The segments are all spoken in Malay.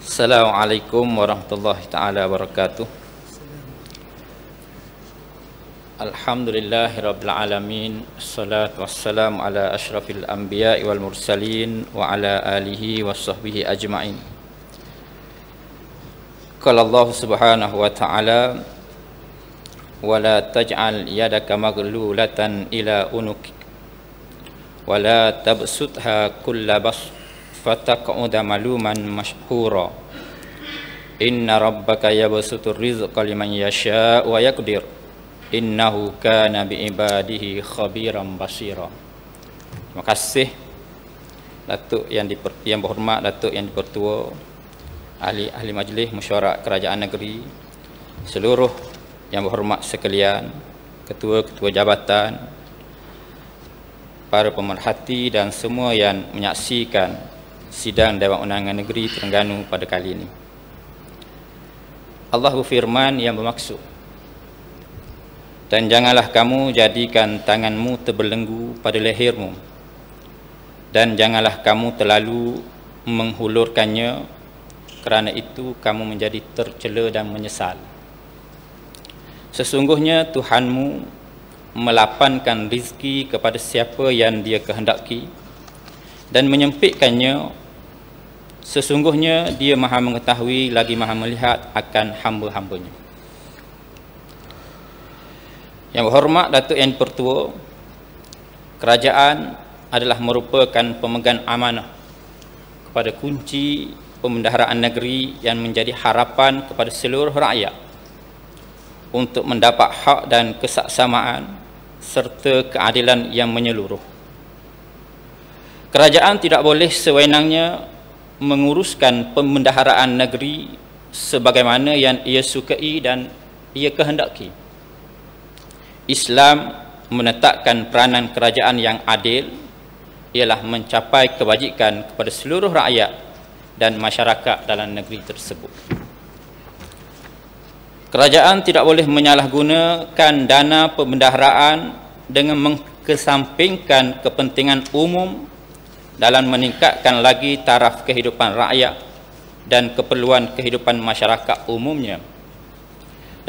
Assalamualaikum warahmatullahi taala wabarakatuh. Alhamdulillahirabbil alamin. Assalatu wassalamu ala asyrafil anbiya'i wal mursalin wa ala alihi washabbihi ajmain. Qala Allah subhanahu wa ta'ala, wa la taj'al yadaka maghlulatan ila unukik wa la tabsutha kulla bas fataq'uda maluman mashhura. Inna rabbaka yabsutur rizqa liman yasha' wa yaqdir. Innahu kana biibadihi khabiran basira. Terima kasih Datuk yang berhormat, Datuk yang dipertua, ahli majlis mesyuarat kerajaan negeri, seluruh yang berhormat sekalian, ketua-ketua jabatan, para pemerhati dan semua yang menyaksikan sidang Dewan Undangan Negeri Terengganu pada kali ini. Allah berfirman yang bermaksud, dan janganlah kamu jadikan tanganmu terbelenggu pada lehermu, dan janganlah kamu terlalu menghulurkannya, kerana itu kamu menjadi tercela dan menyesal. Sesungguhnya Tuhanmu melapangkan rizki kepada siapa yang Dia kehendaki dan menyempitkannya. Sesungguhnya Dia Maha mengetahui lagi Maha melihat akan hamba-hambanya. Yang berhormat Datuk yang dipertua, kerajaan adalah merupakan pemegang amanah kepada kunci pembendaharaan negeri yang menjadi harapan kepada seluruh rakyat untuk mendapat hak dan kesaksamaan serta keadilan yang menyeluruh. Kerajaan tidak boleh sewenangnya menguruskan pembendaharaan negeri sebagaimana yang ia sukai dan ia kehendaki. Islam menetapkan peranan kerajaan yang adil ialah mencapai kebajikan kepada seluruh rakyat dan masyarakat dalam negeri tersebut. Kerajaan tidak boleh menyalahgunakan dana pembendaharaan dengan mengesampingkan kepentingan umum dalam meningkatkan lagi taraf kehidupan rakyat dan keperluan kehidupan masyarakat umumnya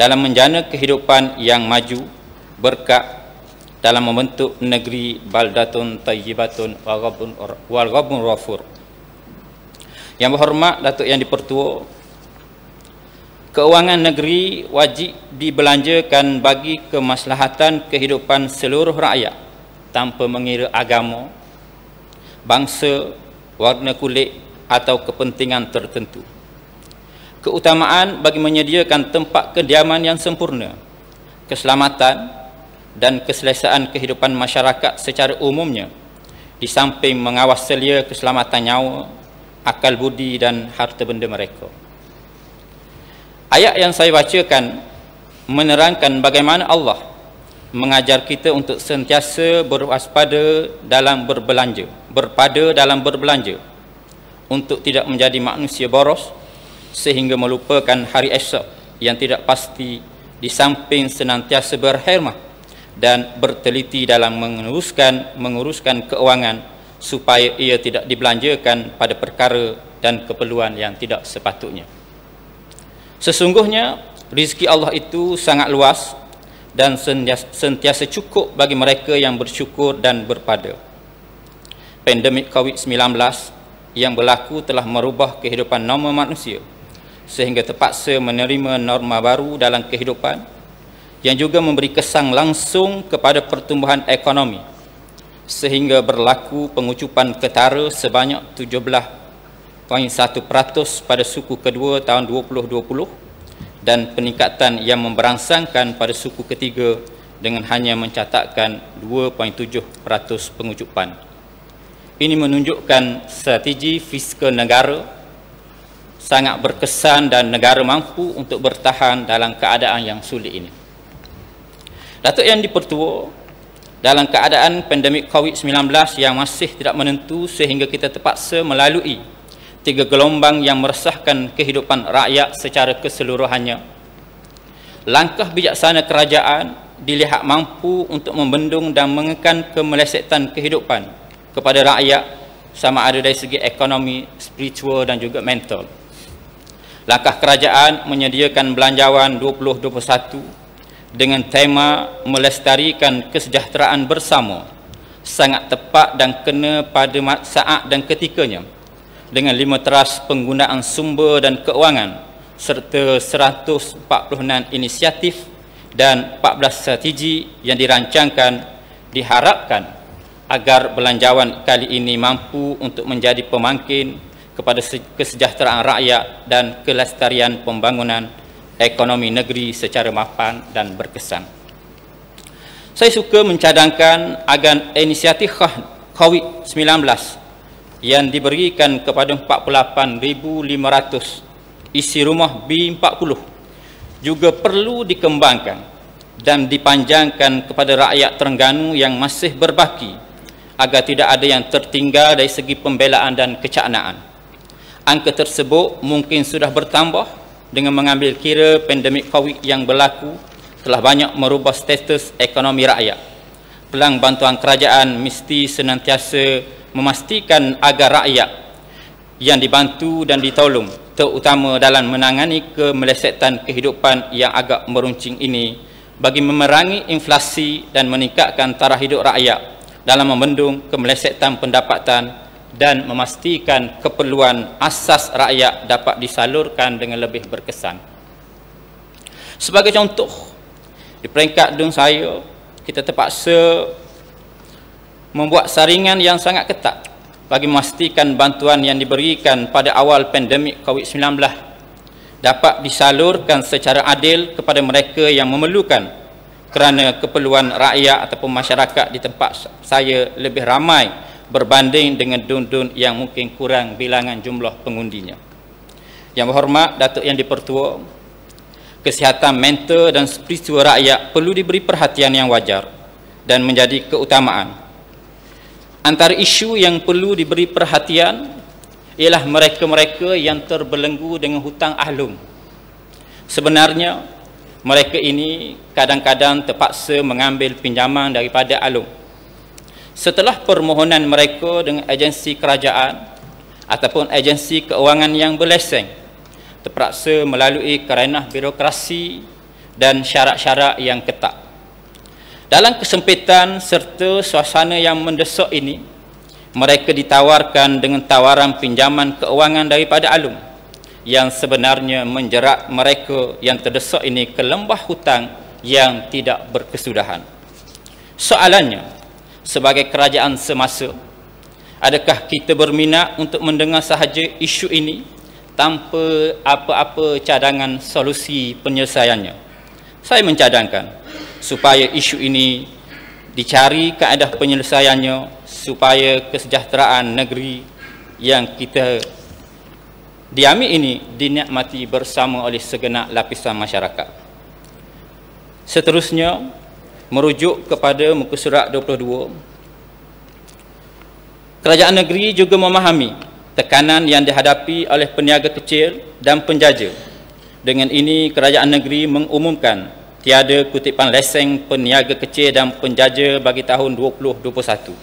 dalam menjana kehidupan yang maju berkat dalam membentuk negeri baldatun tayyibatun wal ghabun ghafur. Yang berhormat Datuk yang dipertua, keuangan negeri wajib dibelanjakan bagi kemaslahatan kehidupan seluruh rakyat tanpa mengira agama, bangsa, warna kulit atau kepentingan tertentu. Keutamaan bagi menyediakan tempat kediaman yang sempurna, keselamatan dan keselesaan kehidupan masyarakat secara umumnya, di samping mengawas selia keselamatan nyawa, akal budi dan harta benda mereka. Ayat yang saya bacakan menerangkan bagaimana Allah mengajar kita untuk sentiasa berwaspada dalam berbelanja, berpada dalam berbelanja, untuk tidak menjadi manusia boros sehingga melupakan hari esok yang tidak pasti, di samping senantiasa berkhidmat dan berteliti dalam menguruskan keuangan supaya ia tidak dibelanjakan pada perkara dan keperluan yang tidak sepatutnya. Sesungguhnya rezeki Allah itu sangat luas dan sentiasa cukup bagi mereka yang bersyukur dan berpada. Pandemik COVID-19 yang berlaku telah merubah kehidupan norma manusia sehingga terpaksa menerima norma baru dalam kehidupan yang juga memberi kesan langsung kepada pertumbuhan ekonomi sehingga berlaku pengucupan ketara sebanyak 17.1% pada suku kedua tahun 2020 dan peningkatan yang memberangsangkan pada suku ketiga dengan hanya mencatatkan 2.7% pengucupan. Ini menunjukkan strategi fiskal negara sangat berkesan dan negara mampu untuk bertahan dalam keadaan yang sulit ini. Datuk yang dipertua, dalam keadaan pandemik COVID-19 yang masih tidak menentu sehingga kita terpaksa melalui 3 gelombang yang meresahkan kehidupan rakyat secara keseluruhannya, langkah bijaksana kerajaan dilihat mampu untuk membendung dan mengekang kemelesetan kehidupan kepada rakyat sama ada dari segi ekonomi, spiritual dan juga mental. Langkah kerajaan menyediakan belanjawan 2021 dengan tema melestarikan kesejahteraan bersama sangat tepat dan kena pada saat dan ketikanya, dengan 5 teras penggunaan sumber dan keuangan serta 146 inisiatif dan 14 strategi yang dirancangkan. Diharapkan agar belanjawan kali ini mampu untuk menjadi pemangkin kepada kesejahteraan rakyat dan kelestarian pembangunan ekonomi negeri secara mapan dan berkesan. Saya suka mencadangkan agar inisiatif COVID-19 yang diberikan kepada 48,500 isi rumah B40 juga perlu dikembangkan dan dipanjangkan kepada rakyat Terengganu yang masih berbaki agar tidak ada yang tertinggal dari segi pembelaan dan kecaknaan. Angka tersebut mungkin sudah bertambah dengan mengambil kira pandemik COVID yang berlaku telah banyak merubah status ekonomi rakyat. Pelang bantuan kerajaan mesti senantiasa memastikan agar rakyat yang dibantu dan ditolong, terutama dalam menangani kemelesetan kehidupan yang agak meruncing ini, bagi memerangi inflasi dan meningkatkan taraf hidup rakyat dalam membendung kemelesetan pendapatan dan memastikan keperluan asas rakyat dapat disalurkan dengan lebih berkesan. Sebagai contoh, di peringkat dun saya, kita terpaksa membuat saringan yang sangat ketat bagi memastikan bantuan yang diberikan pada awal pandemik COVID-19 dapat disalurkan secara adil kepada mereka yang memerlukan, kerana keperluan rakyat ataupun masyarakat di tempat saya lebih ramai berbanding dengan dun-dun yang mungkin kurang bilangan jumlah pengundinya. Yang berhormat Datuk Yang di-Pertua, kesihatan mental dan spiritual rakyat perlu diberi perhatian yang wajar dan menjadi keutamaan. Antara isu yang perlu diberi perhatian ialah mereka-mereka yang terbelenggu dengan hutang ahlum. Sebenarnya, mereka ini kadang-kadang terpaksa mengambil pinjaman daripada ahlum. Setelah permohonan mereka dengan agensi kerajaan ataupun agensi keuangan yang berleseng, terpaksa melalui kerenah birokrasi dan syarat-syarat yang ketat. Dalam kesempitan serta suasana yang mendesak ini, mereka ditawarkan dengan tawaran pinjaman keuangan daripada alum yang sebenarnya menjerat mereka yang terdesak ini ke lembah hutang yang tidak berkesudahan. Soalannya, sebagai kerajaan semasa, adakah kita berminat untuk mendengar sahaja isu ini tanpa apa-apa cadangan solusi penyelesaiannya? Saya mencadangkan supaya isu ini dicari kaedah penyelesaiannya supaya kesejahteraan negeri yang kita diami ini dinikmati bersama oleh segenap lapisan masyarakat. Seterusnya, merujuk kepada muka surat 22, kerajaan negeri juga memahami tekanan yang dihadapi oleh peniaga kecil dan penjaja. Dengan ini, kerajaan negeri mengumumkan tiada kutipan lesen peniaga kecil dan penjaja bagi tahun 2021.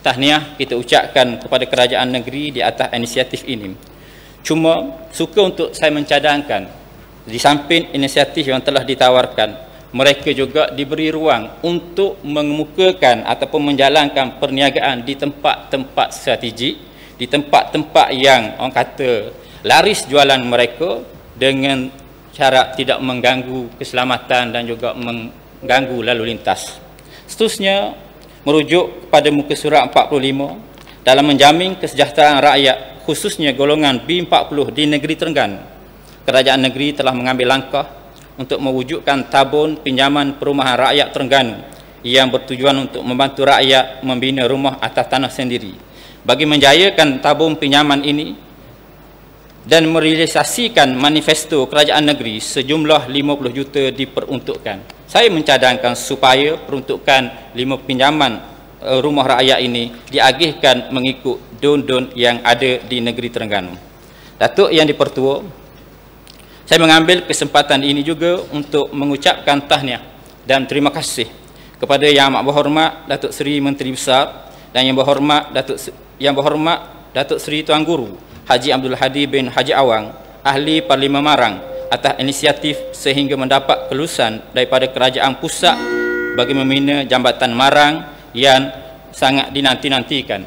Tahniah kita ucapkan kepada kerajaan negeri di atas inisiatif ini. Cuma suka untuk saya mencadangkan, di samping inisiatif yang telah ditawarkan, mereka juga diberi ruang untuk mengemukakan ataupun menjalankan perniagaan di tempat-tempat strategik, di tempat-tempat yang orang kata laris jualan mereka dengan cara tidak mengganggu keselamatan dan juga mengganggu lalu lintas. Seterusnya, merujuk kepada muka surat 45, dalam menjamin kesejahteraan rakyat khususnya golongan B40 di negeri Terengganu, kerajaan negeri telah mengambil langkah untuk mewujudkan tabun pinjaman perumahan rakyat Terengganu yang bertujuan untuk membantu rakyat membina rumah atas tanah sendiri. Bagi menjayakan tabung pinjaman ini dan merealisasikan manifesto kerajaan negeri, sejumlah 50 juta diperuntukkan. Saya mencadangkan supaya peruntukan 5 pinjaman rumah rakyat ini diagihkan mengikut dun-dun yang ada di negeri Terengganu. Datuk Yang di-Pertua, saya mengambil kesempatan ini juga untuk mengucapkan tahniah dan terima kasih kepada Yang Amat Berhormat Datuk Seri Menteri Besar dan Yang Berhormat Datuk Seri Tuan Guru Haji Abdul Hadi bin Haji Awang Ahli Parlimen Marang atas inisiatif sehingga mendapat kelulusan daripada Kerajaan Pusat bagi membina Jambatan Marang yang sangat dinanti-nantikan.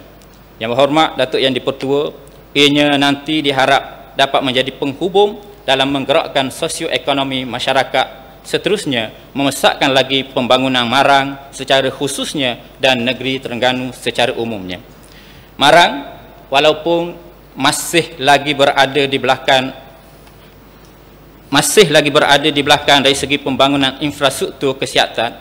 Yang berhormat Datuk Yang di-Pertua, ianya nanti diharap dapat menjadi penghubung dalam menggerakkan sosioekonomi masyarakat, seterusnya memesakkan lagi pembangunan Marang secara khususnya dan negeri Terengganu secara umumnya. Marang walaupun masih lagi berada di belakang dari segi pembangunan infrastruktur kesihatan,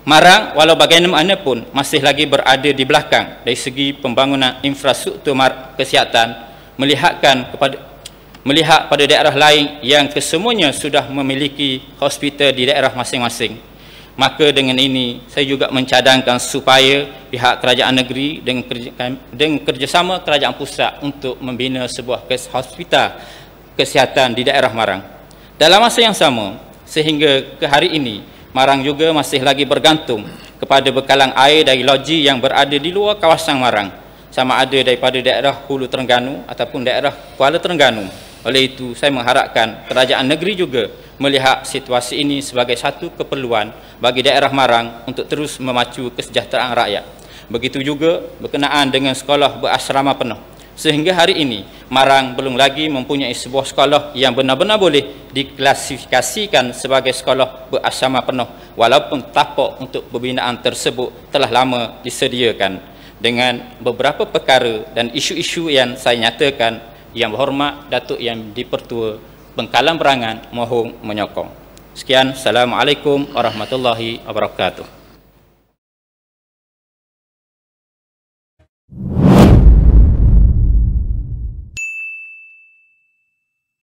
Marang walau bagaimanapun masih lagi berada di belakang dari segi pembangunan infrastruktur kesihatan, melihat pada daerah lain yang kesemuanya sudah memiliki hospital di daerah masing-masing. Maka dengan ini saya juga mencadangkan supaya pihak kerajaan negeri dengan kerjasama kerajaan pusat untuk membina sebuah hospital kesihatan di daerah Marang. Dalam masa yang sama, sehingga ke hari ini Marang juga masih lagi bergantung kepada bekalan air dari loji yang berada di luar kawasan Marang, sama ada daripada daerah Hulu Terengganu ataupun daerah Kuala Terengganu. Oleh itu, saya mengharapkan kerajaan negeri juga melihat situasi ini sebagai satu keperluan bagi daerah Marang untuk terus memacu kesejahteraan rakyat. Begitu juga berkenaan dengan sekolah berasrama penuh. Sehingga hari ini, Marang belum lagi mempunyai sebuah sekolah yang benar-benar boleh diklasifikasikan sebagai sekolah berasrama penuh, walaupun tapak untuk pembinaan tersebut telah lama disediakan. Dengan beberapa perkara dan isu-isu yang saya nyatakan, Yang berhormat Datuk Yang di-Pertua Bengkalan Berangan mohon menyokong. Sekian, Assalamualaikum warahmatullahi wabarakatuh.